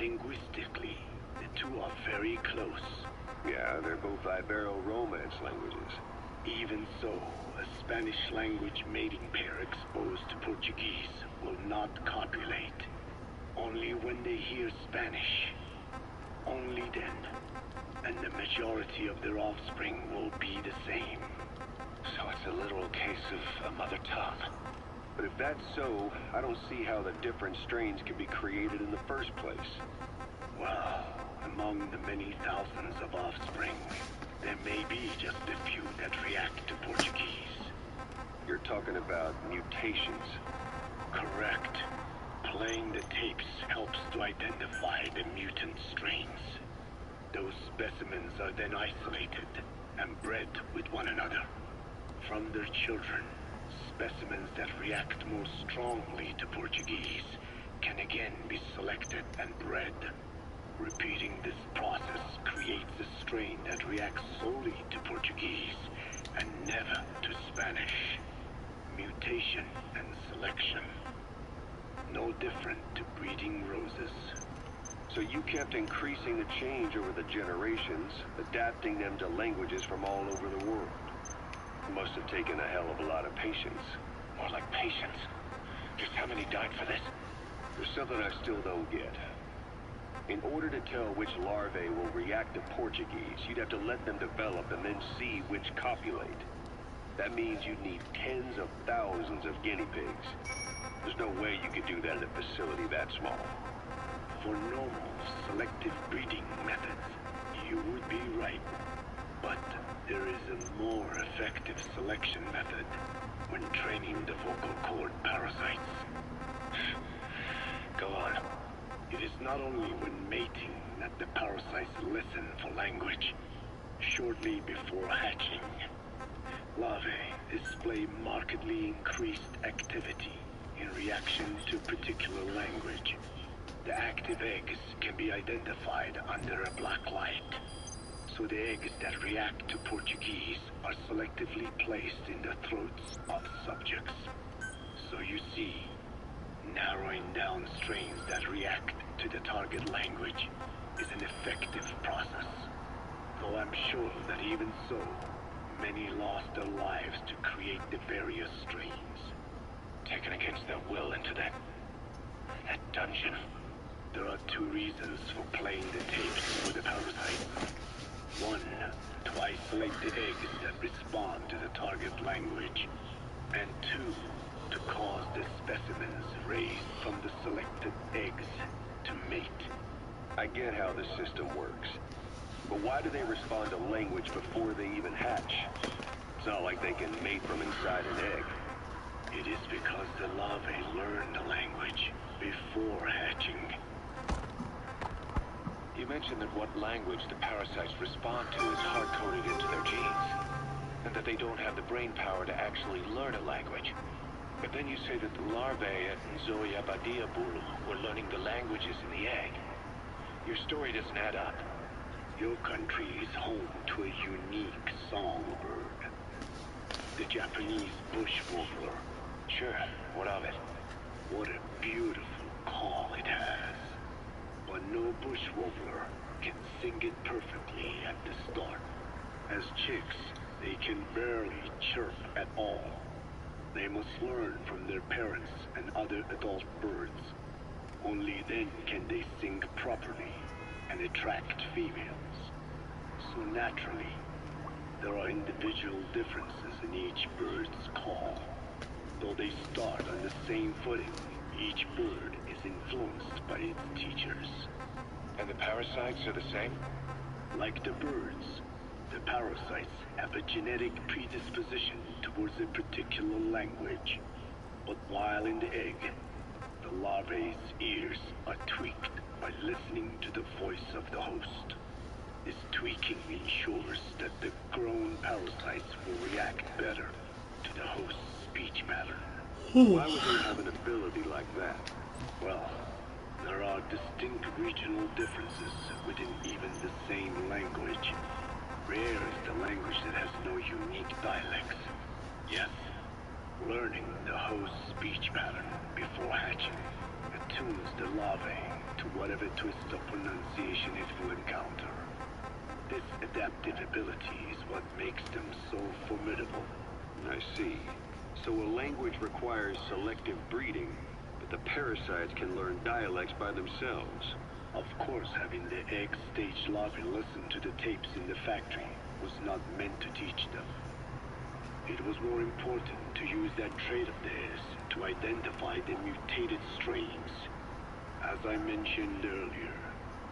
Linguistically, the two are very close. Yeah, they're both Ibero-Romance languages. Even so, a Spanish language mating pair exposed to Portuguese will not copulate. Only when they hear Spanish. Only then. And the majority of their offspring will be the same. So it's a literal case of a mother tongue. But if that's so, I don't see how the different strains can be created in the first place. Well, among the many thousands of offspring, there may be just a few that react to Portuguese. You're talking about mutations. Correct. Playing the tapes helps to identify the mutant strains. Those specimens are then isolated and bred with one another. From their children, specimens that react more strongly to Portuguese can again be selected and bred. Repeating this process creates a strain that reacts solely to Portuguese and never to Spanish. Mutation and selection. No different to breeding roses. So you kept increasing the change over the generations, adapting them to languages from all over the world. It must have taken a hell of a lot of patience. More like patience. Just how many died for this? There's something I still don't get. In order to tell which larvae will react to Portuguese, you'd have to let them develop and then see which copulate. That means you'd need tens of thousands of guinea pigs. There's no way you could do that in a facility that small. For normal selective breeding methods, you would be right. But there is a more effective selection method when training the vocal cord parasites. Go on. It is not only when mating that the parasites listen for language. Shortly before hatching, larvae display markedly increased activity in reaction to particular language. The active eggs can be identified under a black light. So the eggs that react to Portuguese are selectively placed in the throats of subjects. So you see, narrowing down strains that react to the target language is an effective process. Though I'm sure that even so, many lost their lives to create the various strains. Taken against their will into that dungeon. There are two reasons for playing the tapes for the parasite. One, to isolate the eggs that respond to the target language. And two, to cause the specimens raised from the selected eggs to mate. I get how the system works. But why do they respond to language before they even hatch? It's not like they can mate from inside an egg. It is because the larvae learn the language before hatching. You mentioned that what language the parasites respond to is hard-coded into their genes, and that they don't have the brain power to actually learn a language. But then you say that the larvae at Nzoia Badia Bulu were learning the languages in the egg. Your story doesn't add up. Your country is home to a unique songbird. The Japanese bush warbler. Sure, what of it? What a beautiful call it has. But no bush warbler can sing it perfectly at the start. As chicks, they can barely chirp at all. They must learn from their parents and other adult birds. Only then can they sing properly and attract females. So naturally, there are individual differences in each bird's call. Though they start on the same footing, each bird is influenced by its teachers. And the parasites are the same? Like the birds, the parasites have a genetic predisposition towards a particular language. But while in the egg, the larvae's ears are tweaked by listening to the voice of the host. This tweaking ensures that the grown parasites will react better to the host's speech pattern. Why would they have an ability like that? Well, there are distinct regional differences within even the same language. Rare is the language that has no unique dialects. Yes, learning the host's speech pattern before hatching attunes the larvae to whatever twist of pronunciation it will encounter. This adaptive ability is what makes them so formidable. I see. So a language requires selective breeding, but the parasites can learn dialects by themselves. Of course, having the egg-stage larvae listen to the tapes in the factory was not meant to teach them. It was more important to use that trait of theirs to identify the mutated strains. As I mentioned earlier,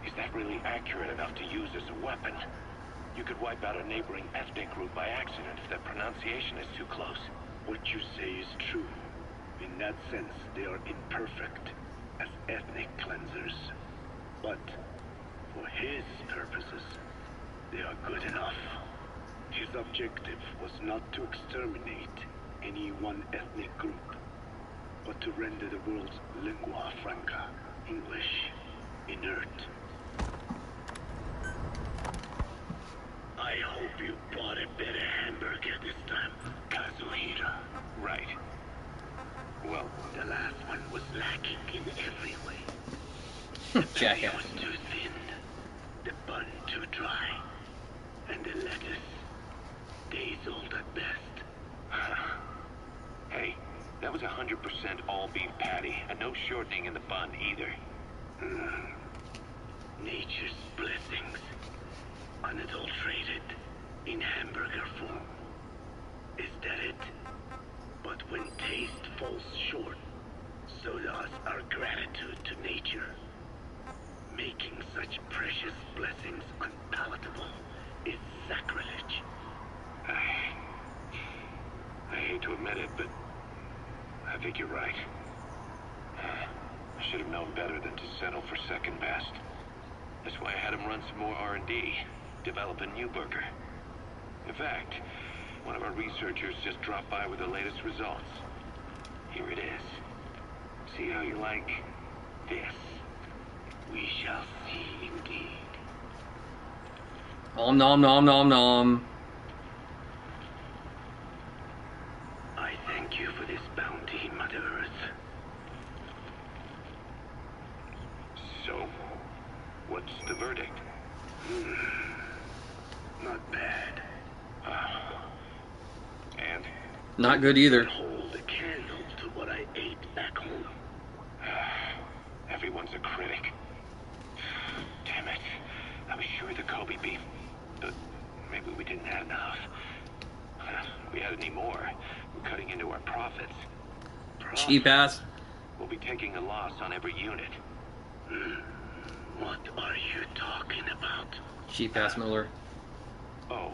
Is that really accurate enough to use as a weapon? You could wipe out a neighboring ethnic group by accident if their pronunciation is too close. what you say is true. In that sense, they are imperfect as ethnic cleansers. But for his purposes, they are good enough. His objective was not to exterminate any one ethnic group, but to render the world's lingua franca, English, inert. I hope you bought a better hamburger this time, Kazuhira. Right. Well, The last one was lacking in every way. Jackass. It was too thin, the bun too dry, and the lettuce days old at best. hey, that was 100% all beef patty, and no shortening in the bun either. Nature's blessings, unadulterated, in hamburger form. Is that it? But when taste falls short, so does our gratitude to nature. Making such precious blessings unpalatable is sacrilege. I hate to admit it, but I think you're right. I should have known better than to settle for second best. That's why I had him run some more R&D, develop a new burger. In fact, one of our researchers just dropped by with the latest results. Here it is. See how you like this? We shall see indeed. Om nom nom nom nom. I thank you for this bounty, Mother Earth. So, what's the verdict? Not bad. And? Not good either. Hold a candle to what I ate back home. Everyone's a critic. Damn it. I was sure the Kobe beef, but maybe we didn't have enough. If we had any more, we're cutting into our profits. Cheap ass. We'll be taking a loss on every unit. What are you talking about? Cheap ass Miller. Oh,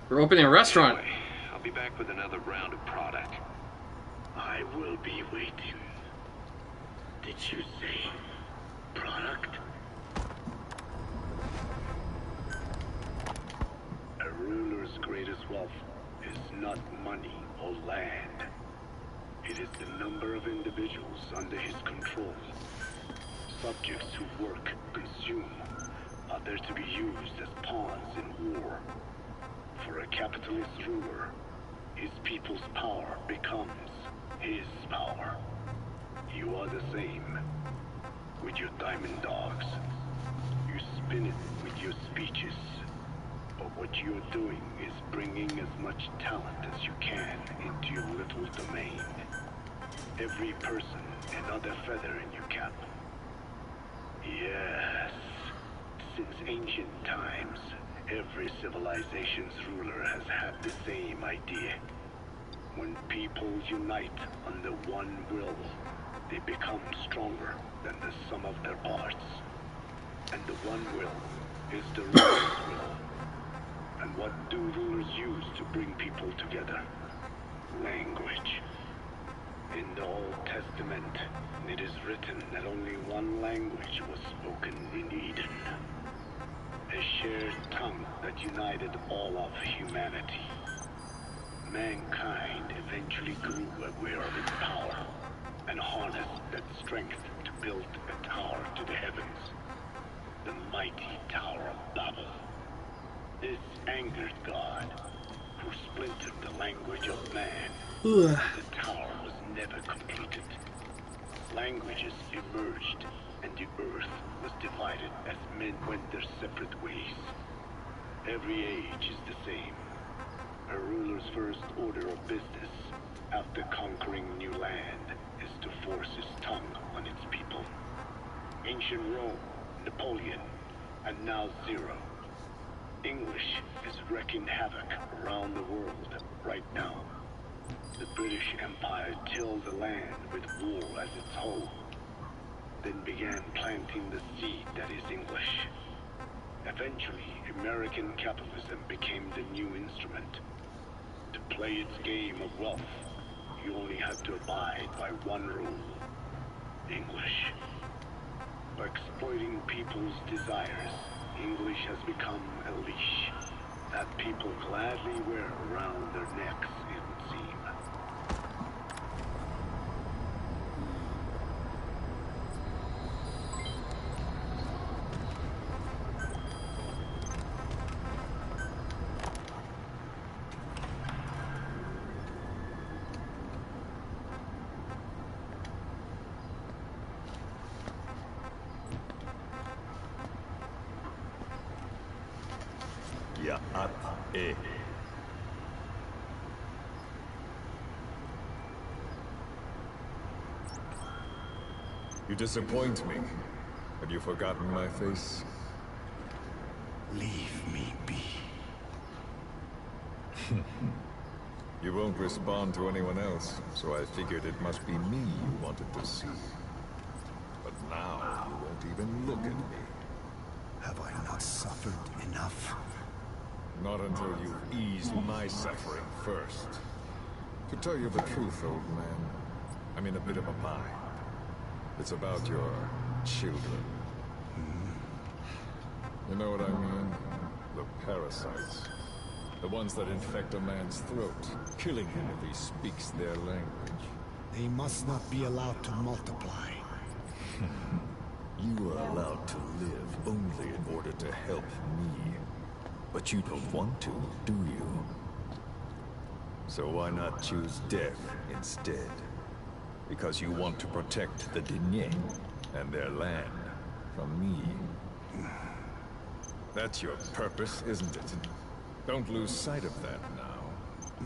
We're opening a restaurant. anyway, I'll be back with another round of product. I will be waiting. Did you say product? A ruler's greatest wealth is not money or land. It is the number of individuals under his control. Subjects who work, consume, are there to be used as pawns in war. For a capitalist ruler, his people's power becomes his power. You are the same. With your diamond dogs, you spin it with your speeches. But what you're doing is bringing as much talent as you can into your little domain. Every person another feather in your cap. Yes. Since ancient times, every civilization's ruler has had the same idea. When people unite under one will, they become stronger than the sum of their parts. And the one will is the ruler's will. And what do rulers use to bring people together? Language. In the Old Testament, it is written that only one language was spoken in Eden. A shared tongue that united all of humanity. Mankind eventually grew aware of its power and harnessed that strength to build a tower to the heavens. The mighty Tower of Babel. This angered God, who splintered the language of man. The tower was never completed. languages emerged, and the earth was divided as men went their separate ways. Every age is the same. A ruler's first order of business, after conquering new land, is to force his tongue on its people. Ancient Rome, Napoleon, and now Zero. English is wreaking havoc around the world right now. The British Empire tilled the land with war as its home, then began planting the seed that is English. Eventually, American capitalism became the new instrument. To play its game of wealth, you only had to abide by one rule: English. By exploiting people's desires, English has become a leash that people gladly wear around their necks, it would seem. You disappoint me. Have you forgotten my face? Leave me be. You won't respond to anyone else, so I figured it must be me you wanted to see. But now you won't even look at me. Have I not suffered enough? Not until you've eased my suffering first. To tell you the truth, old man, I'm in a bit of a bind. It's about your children. You know what I mean? The parasites. The ones that infect a man's throat, killing him if he speaks their language. They must not be allowed to multiply. You are allowed to live only in order to help me. But you don't want to, do you? So why not choose death instead? Because you want to protect the Diné and their land from me. That's your purpose, isn't it? Don't lose sight of that now.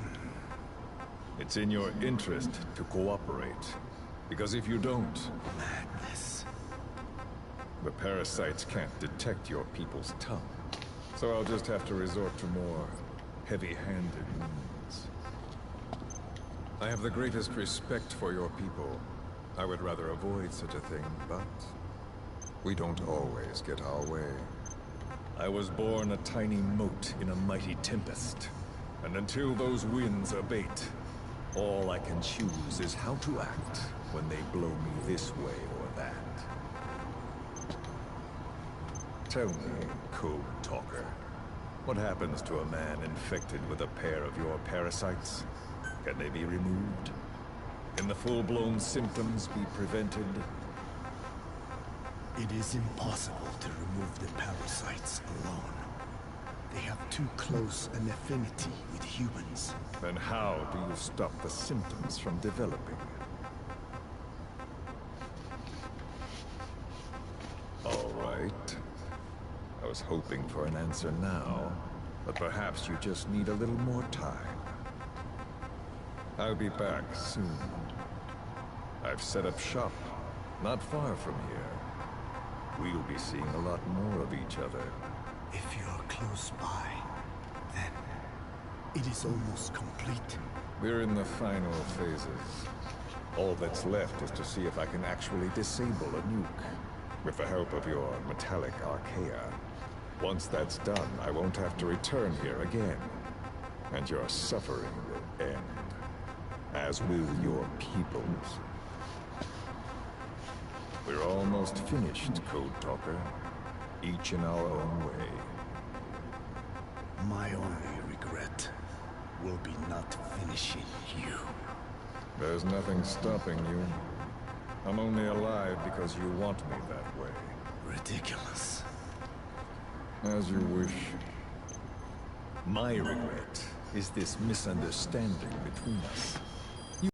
It's in your interest to cooperate. Because if you don't... Madness. The parasites can't detect your people's tongue. So I'll just have to resort to more heavy-handed means. I have the greatest respect for your people. I would rather avoid such a thing, but we don't always get our way. I was born a tiny mote in a mighty tempest, and until those winds abate, all I can choose is how to act when they blow me this way or that. Tell me, Code Talker, what happens to a man infected with a pair of your parasites? Can they be removed? Can the full-blown symptoms be prevented? It is impossible to remove the parasites alone. They have too close an affinity with humans. Then how do you stop the symptoms from developing? All right. I was hoping for an answer now, but perhaps you just need a little more time. I'll be back soon. I've set up shop, not far from here. We'll be seeing a lot more of each other. If you're close by, then it is almost complete. We're in the final phases. All that's left is to see if I can actually disable a nuke, with the help of your metallic archaea. Once that's done, I won't have to return here again, and your suffering will end, as will your people's. We're almost finished, Code Talker, each in our own way. My only regret will be not finishing you. There's nothing stopping you. I'm only alive because you want me that way. Ridiculous. As you wish. My regret is this misunderstanding between us.